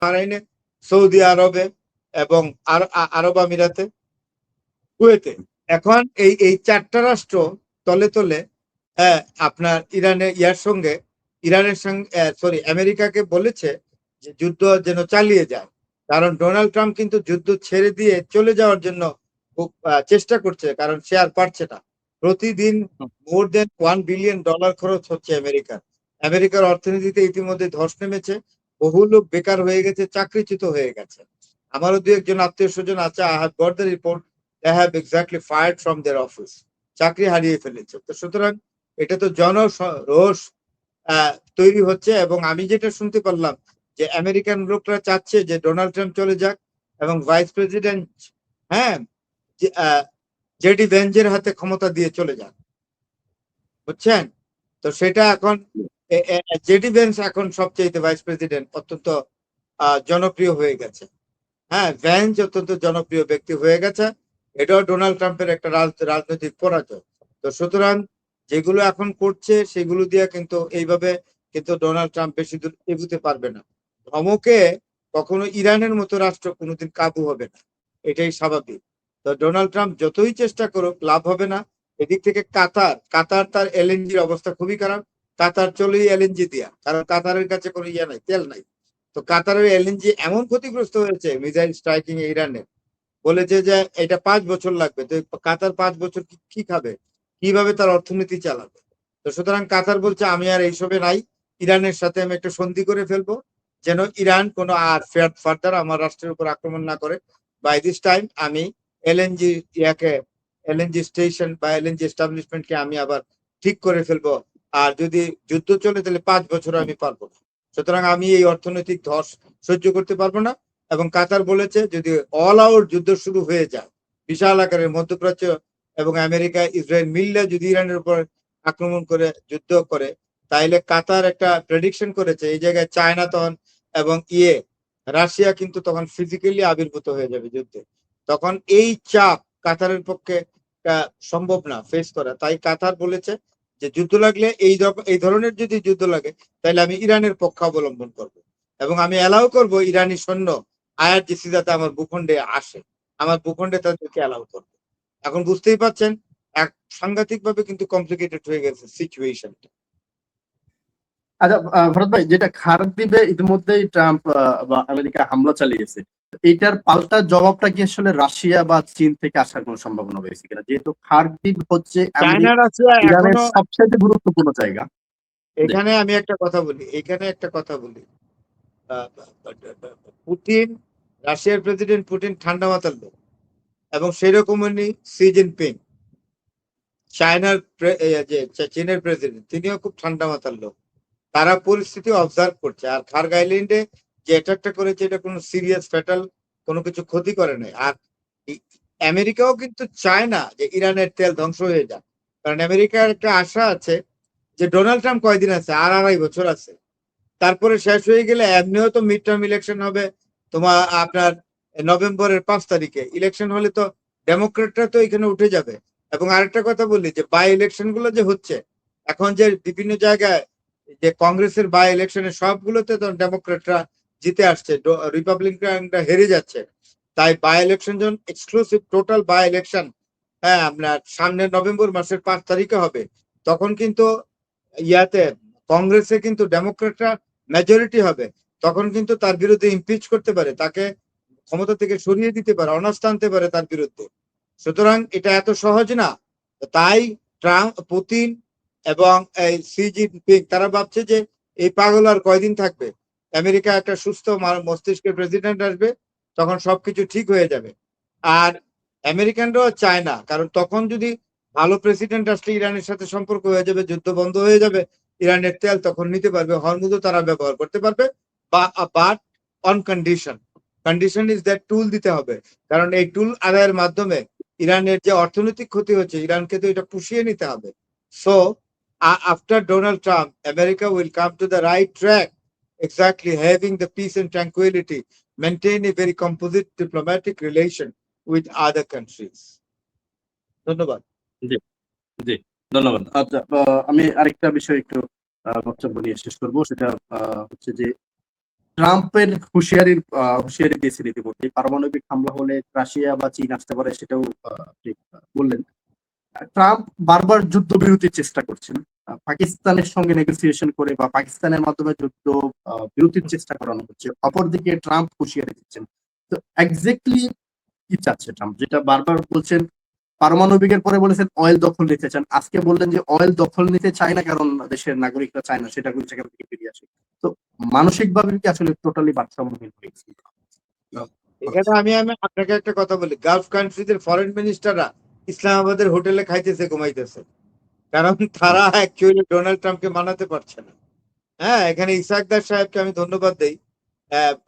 বাহরাইনে, Saudi আরবে এবং আরব আমিরাতে, কুয়েতে। এখন এই চারটা রাষ্ট্র তলে তলে আপনার ইরানের সঙ্গে আমেরিকাকে বলেছে যে যুদ্ধ যেন চালিয়ে যায়, কারণ ডোনাল্ড ট্রাম্প কিন্তু যুদ্ধ ছেড়ে দিয়ে চলে যাওয়ার জন্য খুব চেষ্টা করছে, কারণ সে আর পারছে না। প্রতিদিন মোর দেন $1 বিলিয়ন খরচ হচ্ছে আমেরিকার অর্থনীতিতে ইতিমধ্যে ধস নেমেছে, বহু লোক বেকার হয়ে গেছে, চাকরিচ্যুত হয়ে গেছে। আমারও দু একজন আত্মীয় স্বজন আছে, I have got the report, they have exactly fired from their office, চাকরি হারিয়ে ফেলেছে। তো সুতরাং এটা তো জনরোষ তৈরি হচ্ছে, এবং আমি যেটা শুনতে পারলাম যে আমেরিকান লোকরা চাচ্ছে যে ডোনাল্ড ট্রাম্প চলে যাক এবং ভাইস প্রেসিডেন্ট হ্যাঁ জেডি ভেঞ্জের হাতে ক্ষমতা দিয়ে চলে যাক, বুঝছেন? তো সেটা এখন জেডি ভেন্স এখন সবচেয়ে ভাইস প্রেসিডেন্ট অত্যন্ত জনপ্রিয় হয়ে গেছে। হ্যাঁ, ভ্যান্স অত্যন্ত জনপ্রিয় ব্যক্তি হয়ে গেছে। এটাও ডোনাল্ড ট্রাম্পের একটা রাজনৈতিক পরাজয়। তো সুতরাং যেগুলো এখন করছে সেগুলো দিয়ে কিন্তু এইভাবে কিন্তু ডোনাল্ড ট্রাম্প বেশি দূর এগুতে পারবে না। ধমকে কখনো ইরানের মতো রাষ্ট্র কোনোদিন কাবু হবে না, এটাই স্বাভাবিক। তো ডোনাল্ড ট্রাম্প যতই চেষ্টা করুক লাভ হবে না। এদিক থেকে কাতার তার এলএনজির অবস্থা খুবই খারাপ। কাতার চলেই এলএনজি দিয়া, কারণ কাতারের কাছে কোনো নাই, তেল নাই। তো কাতারের এলএনজি এমন ক্ষতিগ্রস্ত হয়েছে মিসাইল স্ট্রাইকিং এ ইরানের, বলেছে যে এটা 5 বছর লাগবে। তো কাতার 5 বছর কি খাবে, কিভাবে তার অর্থনীতি চালাবে? তো সুতরাং কাতার বলছে আমি আর এইসবে নাই, ইরানের সাথে আমি একটা সন্ধি করে ফেলবো, যেন ইরান কোনো আর ফার্দার আমার রাষ্ট্রের উপর আক্রমণ না করে। বাই দিস টাইম আমি এলএনজি স্টেশন বা এলএনজি এস্টাবলিশমেন্টকে আমি আবার ঠিক করে ফেলবো। আর যদি যুদ্ধ চলে তাহলে 5 বছর আমি পারবো না। সুতরাং আমি এই অর্থনৈতিক ধস সহ্য করতে পারবো না। এবং কাতার বলেছে যদি অল আউট যুদ্ধ শুরু হয়ে যায়, বিশাল আকারের, মধ্যপ্রাচ্য এবং আমেরিকা ইসরায়েল মিললে যদি ইরানের উপর আক্রমণ করে যুদ্ধ করে, তাইলে কাতার একটা প্রেডিকশন করেছে এই জায়গায় চায়না তখন এবং রাশিয়া কিন্তু তখন ফিজিক্যালি আবির্ভূত হয়ে যাবে যুদ্ধে। তখন এই চাপ কাতারের পক্ষে সম্ভব না ফেস করা। তাই কাতার বলেছে যে যুদ্ধ লাগলে এই ধরনের যদি যুদ্ধ লাগে তাহলে আমি ইরানের পক্ষ অবলম্বন করব, এবং আমি অ্যালাউ করব ইরানি সৈন্য আইআরজিসি যাতে আমার ভূখণ্ডে আসে, আমার ভূখণ্ডে তাদেরকে অ্যালাউ করবে। এখন বুঝতেই পারছেন এক সাংঘাতিক ভাবে কিন্তু কমপ্লিকেটেড হয়ে গেছে সিচুয়েশনটা। আচ্ছা ভরত ভাই, যেটা খারদ্বীপে ইতিমধ্যেই ট্রাম্প বা আমেরিকা হামলা চালিয়েছে, এইটার পাল্টা জবাবটা কি আসলে রাশিয়া বা চীন থেকে আসার কোনো সম্ভাবনা রয়েছে কিনা? যেহেতু খারদ্বীপ হচ্ছে ইরানের সবচেয়ে গুরুত্বপূর্ণ জায়গা। এখানে আমি একটা কথা বলি, পুতিন, রাশিয়ার প্রেসিডেন্ট পুতিন ঠান্ডা মাথার লোক, এবং সেরকমই সি জিনপিং চীনের প্রেসিডেন্ট, তিনিও খুব ঠান্ডা মাথার লোক। তারা পরিস্থিতি অবজার্ভ করছে। আর খার্গ আইল্যান্ডে যে অ্যাটাকটা করেছে এটা কোনো সিরিয়াস ফ্যাটাল কোনো কিছু ক্ষতি করে নাই। আর আমেরিকাও কিন্তু চায় না যে ইরানের তেল ধ্বংস হয়ে যাক, কারণ আমেরিকার একটা আশা আছে যে ডোনাল্ড ট্রাম্প কয়দিন আছে, আর 2.5 বছর আছে, তারপরে শেষ হয়ে গেলে এমনিও তো মিড টার্ম ইলেকশন হবে তোমার আপনার নভেম্বরের 5 তারিখে। ইলেকশন হলে তো ডেমোক্রেটরা তো এখানে উঠে যাবে। এবং আরেকটা কথা বলি যে বাই ইলেকশন গুলো যে হচ্ছে এখন, যে বিভিন্ন জায়গায় যে কংগ্রেসের বাই ইলেকশনে সবগুলোতে তো ডেমোক্রেটরা জিতে আসছে, রিপাবলিকানরা হেরে যাচ্ছে। তাই বাই ইলেকশন যখন এক্সক্লুসিভ টোটাল বাই ইলেকশন আপনার সামনে নভেম্বর মাসের 5 তারিখে হবে, তখন কিন্তু কংগ্রেসে কিন্তু ডেমোক্রেটরা মেজরিটি হবে, তখন কিন্তু তার বিরুদ্ধে ইমপিচ করতে পারে, তাকে ক্ষমতা থেকে সরিয়ে দিতে পারে, অনাস্থা আনতে পারে তার বিরুদ্ধে। সুতরাং এটা এত সহজ না। তাই ট্রাম্প, পুতিন এবং এই সি জিনপিং তারা ভাবছে যে এই পাগল আর কয়দিন থাকবে, আমেরিকা একটা সুস্থ মস্তিষ্কের প্রেসিডেন্ট আসবে, তখন সবকিছু ঠিক হয়ে যাবে। আর আমেরিকানরাও চায় না, কারণ তখন যদি ভালো প্রেসিডেন্ট আসলে ইরানের সাথে সম্পর্ক হয়ে যাবে, যুদ্ধ বন্ধ হয়ে যাবে, ইরানের তেল তখন নিতে পারবে, হরমুজও তারা ব্যবহার করতে পারবে, but on condition is that tool দিতে হবে। কারণ এই টুল আদায়ের মাধ্যমে ইরানের যে অর্থনৈতিক ক্ষতি হচ্ছে, ইরানকে তো এটা পুষিয়ে নিতে হবে। So after Donald Trump, America will come to the right track, exactly having the peace and tranquility, maintain a very composite diplomatic relation with other countries. ধন্যবাদ। জি জি ধন্যবাদ। আচ্ছা, আমি আরেকটা বিষয় একটু বক্তব্য নিয়ে শেষ করবো, সেটা হচ্ছে যে ট্রাম্পের হুঁশিয়ারি দিয়েছেন ইতিমধ্যে পারমাণবিক হামলা হলে রাশিয়া বা চীন আসতে পারে, সেটাও আপনি বললেন। ট্রাম্প বারবার যুদ্ধবিরতির চেষ্টা করছেন, পাকিস্তানের সঙ্গে নেগোসিয়েশন করে বা পাকিস্তানের মাধ্যমে যুদ্ধ বিরতির চেষ্টা করানো হচ্ছে। অপরদিকে ট্রাম্প হুঁশিয়ারি দিচ্ছেন। তো এক্স্যাক্টলি কি চাচ্ছে ট্রাম্প? যেটা বারবার বলছেন, পারমাণবিকের পরে বলেছেন অয়েল দখল নিতে চান। আজকে বললেন যে অয়েল দখল নিতে চায় না কারণ দেশের নাগরিকরা চায় না সেটা সেখান থেকে বেরিয়ে আসে। তো মানসিকভাবে কি আসলে টোটালি ভারসাম্যহীন হয়ে গেছে? এখানে আমি আপনাকে একটা কথা বলি, গালফ কান্ট্রিদের ফরেন মিনিস্টাররা ইসলামাবাদের হোটেলে খাইতেছে, ঘুমাইতেছে, কারণ তারা অ্যাকচুয়ালি ডোনাল্ড ট্রাম্পকে মানাতে পারছে না। হ্যাঁ, এখানে ইসাকদার সাহেবকে আমি ধন্যবাদ দেই,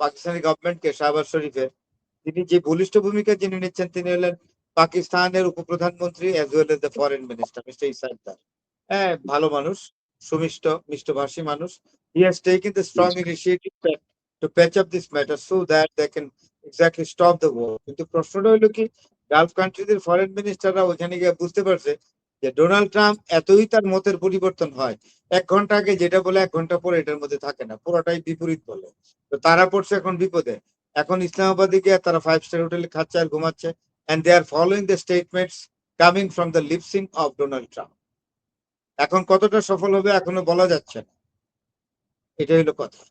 পাকিস্তানি গভর্নমেন্টকে, শাহবাজ শরীফের। তিনি যে বলিষ্ঠ ভূমিকা যিনি নিচ্ছেন, তিনি হলেন পাকিস্তানের উপপ্রধানমন্ত্রী as well as the foreign minister mister Ishaq Dar. হ্যাঁ, ভালো মানুষ, মিষ্টভাষী মানুষ। He has taken the strong initiative to patch up this matter so that they can exactly stop the war. কিন্তু প্রশ্নটা হলো কি, গালফ কান্ট্রিদের ফরেন মিনিস্টাররা ওইখানে গিয়ে বুঝতে পারছে যে ডোনাল্ড ট্রাম্প এতই তার মতের পরিবর্তন হয়, 1 ঘন্টা আগে যেটা বলে 1 ঘন্টা পরে এটার মধ্যে থাকে না, পুরোটাই বিপরীত বলে। তো তারা পড়ছে এখন বিপদে। এখন ইসলামাবাদে গিয়ে তারা 5 স্টার হোটেলে খাচ্ছে আর ঘুমাচ্ছে, and they are following the statements coming from the lip sync of Donald Trump. এখন কতটা সফল হবে এখনো বলা যাচ্ছে না, এটাই হলো কথা।